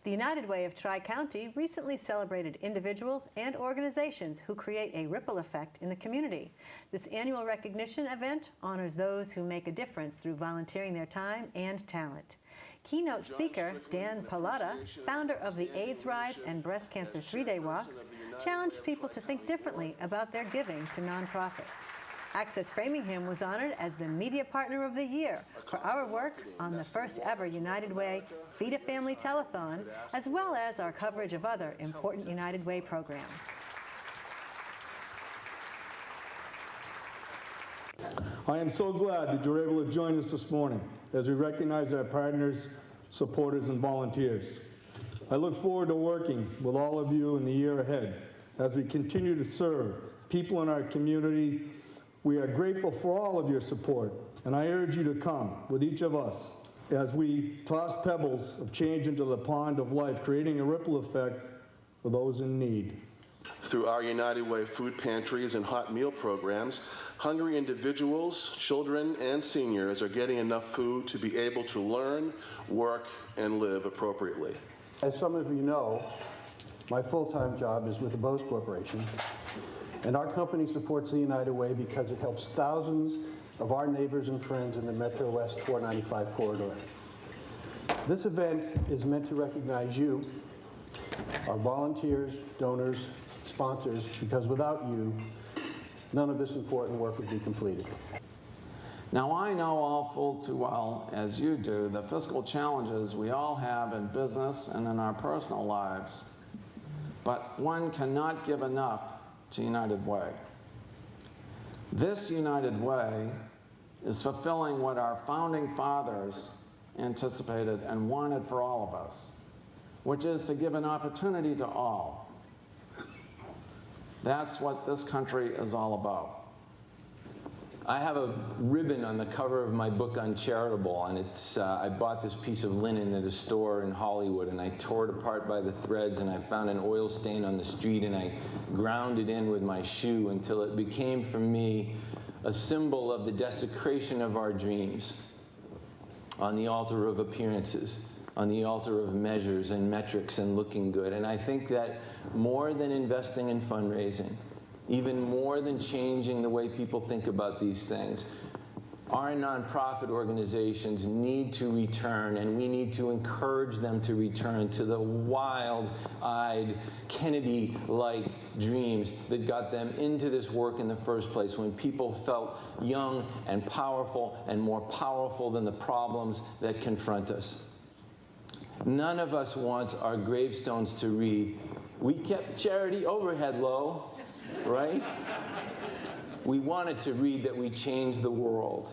The United Way of Tri-County recently celebrated individuals and organizations who create a ripple effect in the community. This annual recognition event honors those who make a difference through volunteering their time and talent. Keynote speaker Dan Pallotta, founder of the AIDS Rides and Breast Cancer 3-Day Walks, challenged people to think differently about their giving to nonprofits. Access Framingham was honored as the Media Partner of the Year for our work on the first ever United Way Feed a Family Telethon, as well as our coverage of other important United Way programs. I am so glad that you're able to join us this morning as we recognize our partners, supporters, and volunteers. I look forward to working with all of you in the year ahead as we continue to serve people in our community. We are grateful for all of your support, and I urge you to come with each of us as we toss pebbles of change into the pond of life, creating a ripple effect for those in need. Through our United Way food pantries and hot meal programs, hungry individuals, children, and seniors are getting enough food to be able to learn, work, and live appropriately. As some of you know, my full-time job is with the Bose Corporation, and our company supports the United Way because it helps thousands of our neighbors and friends in the Metro West 495 corridor. This event is meant to recognize you, our volunteers, donors, sponsors, because without you, none of this important work would be completed. Now, I know all full too well, as you do, the fiscal challenges we all have in business and in our personal lives, but one cannot give enough to United Way. This United Way is fulfilling what our founding fathers anticipated and wanted for all of us, which is to give an opportunity to all. That's what this country is all about. I have a ribbon on the cover of my book Uncharitable, and it's I bought this piece of linen at a store in Hollywood, and I tore it apart by the threads, and I found an oil stain on the street, and I ground it in with my shoe until it became for me a symbol of the desecration of our dreams on the altar of appearances, on the altar of measures and metrics and looking good. And I think that more than investing in fundraising, even more than changing the way people think about these things, our nonprofit organizations need to return, and we need to encourage them to return to the wild-eyed, Kennedy-like dreams that got them into this work in the first place, when people felt young and powerful and more powerful than the problems that confront us. None of us wants our gravestones to read, "We kept charity overhead low," right? We want it to read that we changed the world.